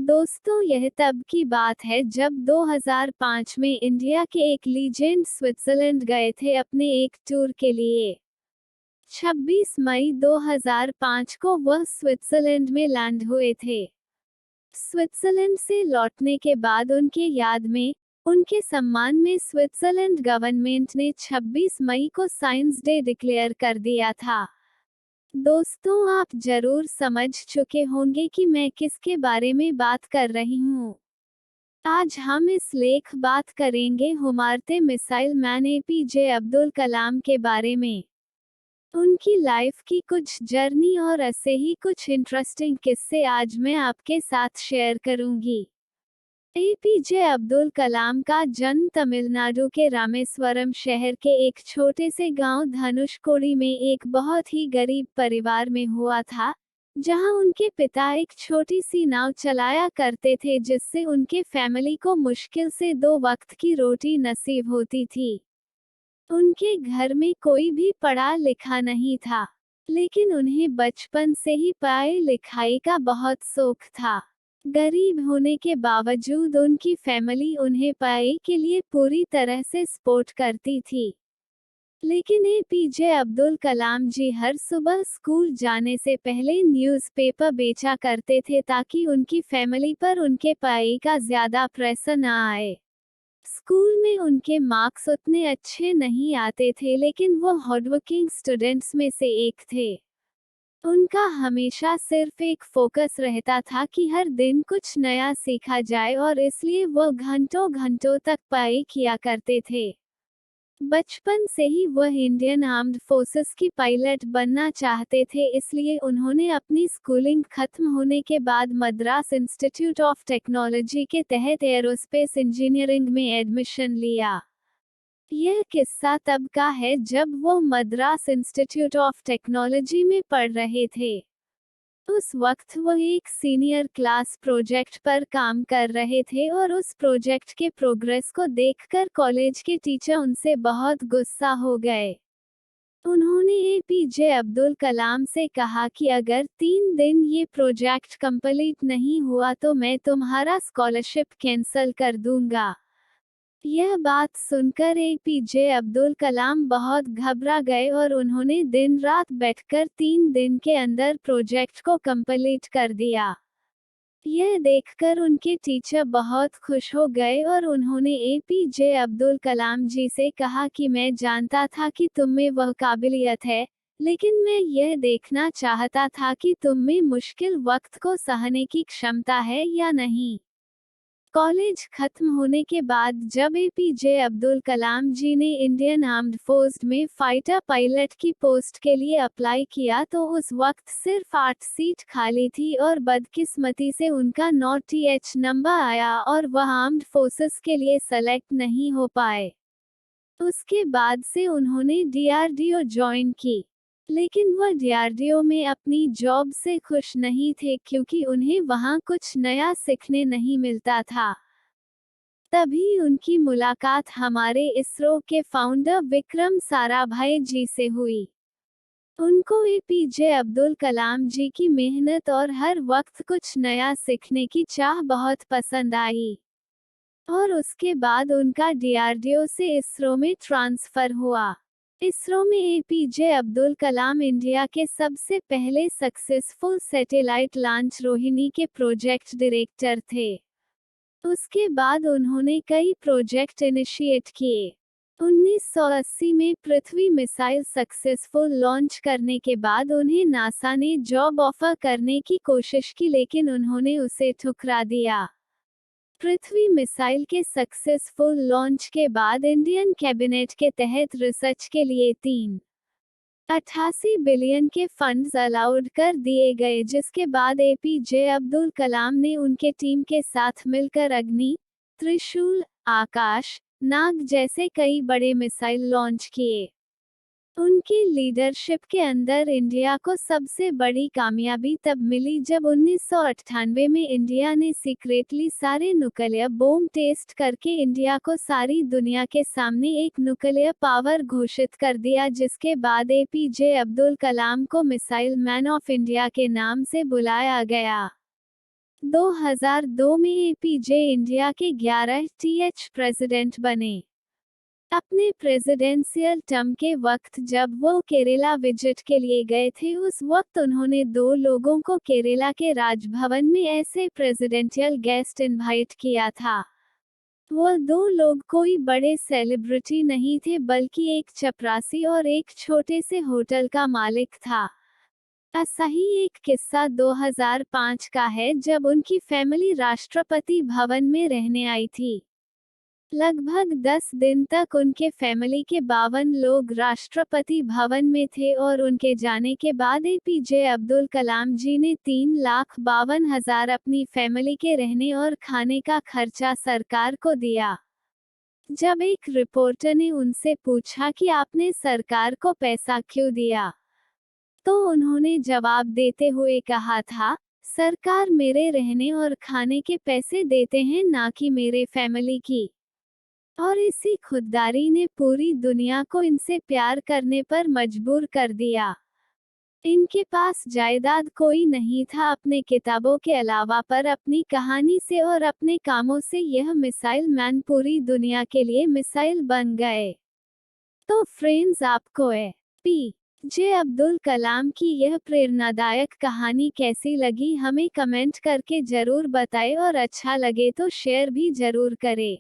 दोस्तों, यह तब की बात है जब 2005 में इंडिया के एक लीजेंड स्विट्जरलैंड गए थे अपने एक टूर के लिए। 26 मई 2005 को वह स्विट्जरलैंड में लैंड हुए थे। स्विट्जरलैंड से लौटने के बाद उनके याद में, उनके सम्मान में स्विट्जरलैंड गवर्नमेंट ने 26 मई को साइंस डे डिक्लेयर कर दिया था। दोस्तों, आप जरूर समझ चुके होंगे कि मैं किसके बारे में बात कर रही हूँ। आज हम इस लेख बात करेंगे हुमारते missile man APJ Abdul Kalam के बारे में। उनकी लाइफ की कुछ जर्नी और ऐसे ही कुछ इंटरेस्टिंग किस्से आज मैं आपके साथ शेयर करूंगी। एपीजे अब्दुल कलाम का जन्म तमिलनाडु के रामेश्वरम शहर के एक छोटे से गांव धनुषकोडी में एक बहुत ही गरीब परिवार में हुआ था, जहां उनके पिता एक छोटी सी नाव चलाया करते थे जिससे उनके फैमिली को मुश्किल से 2 वक्त की रोटी नसीब होती थी। उनके घर में कोई भी पढ़ा लिखा नहीं था, लेकिन उन्हें बचपन से ही पढ़ाई लिखाई का बहुत शौक था। गरीब होने के बावजूद उनकी फैमिली उन्हें पढ़ाई के लिए पूरी तरह से सपोर्ट करती थी। लेकिन एपीजे अब्दुल कलाम जी हर सुबह स्कूल जाने से पहले न्यूज़पेपर बेचा करते थे ताकि उनकी फैमिली पर उनके पढ़ाई का ज्यादा प्रेशर न आए। स्कूल में उनके मार्क्स उतने अच्छे नहीं आते थे, लेकिन वो हार्डवर्किंग स्टूडेंट्स में से एक थे। उनका हमेशा सिर्फ एक फोकस रहता था कि हर दिन कुछ नया सीखा जाए और इसलिए वो घंटों घंटों तक पढ़ाई किया करते थे। बचपन से ही वह इंडियन आर्म्ड फोर्सेस की पायलट बनना चाहते थे, इसलिए उन्होंने अपनी स्कूलिंग खत्म होने के बाद मद्रास इंस्टीट्यूट ऑफ टेक्नोलॉजी के तहत एरोस्पेस इंजीनियरिंग में एडमिशन लिया। यह किस्सा तब का है जब वो मद्रास इंस्टीट्यूट ऑफ टेक्नोलॉजी में पढ़ रहे थे। उस वक्त वो एक सीनियर क्लास प्रोजेक्ट पर काम कर रहे थे और उस प्रोजेक्ट के प्रोग्रेस को देखकर कॉलेज के टीचर उनसे बहुत गुस्सा हो गए। उन्होंने एपीजे अब्दुल कलाम से कहा कि अगर 3 दिन ये प्रोजेक्ट कंप्लीट नहीं हुआ तो मैं तुम्हारा स्कॉलरशिप कैंसिल कर दूंगा। यह बात सुनकर एपीजे अब्दुल कलाम बहुत घबरा गए और उन्होंने दिन रात बैठकर 3 दिन के अंदर प्रोजेक्ट को कंप्लीट कर दिया। यह देखकर उनके टीचर बहुत खुश हो गए और उन्होंने एपीजे अब्दुल कलाम जी से कहा कि मैं जानता था कि तुम में वह काबिलियत है, लेकिन मैं यह देखना चाहता था कि तुम में मुश्किल वक्त को सहने की क्षमता है या नहीं। कॉलेज खत्म होने के बाद जब एपीजे अब्दुल कलाम जी ने इंडियन आर्म्ड फोर्स में फाइटर पायलट की पोस्ट के लिए अप्लाई किया तो उस वक्त सिर्फ 8 सीट खाली थी और बदकिस्मती से उनका नॉट नंबर आया और वह आर्म्ड फोर्सेस के लिए सेलेक्ट नहीं हो पाए। उसके बाद से उन्होंने डीआरडीओ ज्वाइन की, लेकिन वह डीआरडीओ में अपनी जॉब से खुश नहीं थे क्योंकि उन्हें वहां कुछ नया सीखने नहीं मिलता था। तभी उनकी मुलाकात हमारे इसरो के फाउंडर विक्रम साराभाई जी से हुई। उनको एपीजे अब्दुल कलाम जी की मेहनत और हर वक्त कुछ नया सीखने की चाह बहुत पसंद आई, और उसके बाद उनका डीआरडीओ से इसरो में ट्रांसफर हुआ। इसरो में एपीजे अब्दुल कलाम इंडिया के सबसे पहले सक्सेसफुल सैटेलाइट लॉन्च रोहिणी के प्रोजेक्ट डायरेक्टर थे। उसके बाद उन्होंने कई प्रोजेक्ट इनिशिएट किए। 1980 में पृथ्वी मिसाइल सक्सेसफुल लॉन्च करने के बाद उन्हें नासा ने जॉब ऑफर करने की कोशिश की, लेकिन उन्होंने उसे ठुकरा दिया। पृथ्वी मिसाइल के सक्सेसफुल लॉन्च के बाद इंडियन कैबिनेट के तहत रिसर्च के लिए 3.88 बिलियन के फंड्स अलाउड कर दिए गए, जिसके बाद एपीजे अब्दुल कलाम ने उनके टीम के साथ मिलकर अग्नि, त्रिशूल, आकाश, नाग जैसे कई बड़े मिसाइल लॉन्च किए। उनकी लीडरशिप के अंदर इंडिया को सबसे बड़ी कामयाबी तब मिली जब 1998 में इंडिया ने सीक्रेटली सारे न्यूक्लियर बॉम्ब टेस्ट करके इंडिया को सारी दुनिया के सामने एक न्यूक्लियर पावर घोषित कर दिया, जिसके बाद एपीजे अब्दुल कलाम को मिसाइल मैन ऑफ इंडिया के नाम से बुलाया गया। 2002 में एपीजे इंडिया के 11th प्रेसिडेंट बने। अपने प्रेसिडेंशियल टर्म के वक्त जब वो केरला विजिट के लिए गए थे, उस वक्त उन्होंने 2 लोगों को केरला के राजभवन में ऐसे प्रेसिडेंशियल गेस्ट इनवाइट किया था। वो 2 लोग कोई बड़े सेलिब्रिटी नहीं थे, बल्कि एक चपरासी और एक छोटे से होटल का मालिक था। ऐसा ही एक किस्सा 2005 का है, जब उनकी फैमिली राष्ट्रपति भवन में रहने आई थी। लगभग 10 दिन तक उनके फैमिली के 52 लोग राष्ट्रपति भवन में थे और उनके जाने के बाद एपीजे अब्दुल कलाम जी ने 3,52,000 अपनी फैमिली के रहने और खाने का खर्चा सरकार को दिया। जब एक रिपोर्टर ने उनसे पूछा कि आपने सरकार को पैसा क्यों दिया, तो उन्होंने जवाब देते हुए कहा था, सरकार मेरे रहने और खाने के पैसे देते हैं, ना कि मेरे फैमिली की। और इसी खुददारी ने पूरी दुनिया को इनसे प्यार करने पर मजबूर कर दिया। इनके पास जायदाद कोई नहीं था अपने किताबों के अलावा, पर अपनी कहानी से और अपने कामों से यह मिसाइल मैन पूरी दुनिया के लिए मिसाइल बन गए। तो फ्रेंड्स, आपको ए.पी.जे. अब्दुल कलाम की यह प्रेरणादायक कहानी कैसी लगी, हमें कमेंट करके जरूर बताएं और अच्छा लगे तो शेयर भी जरूर करें।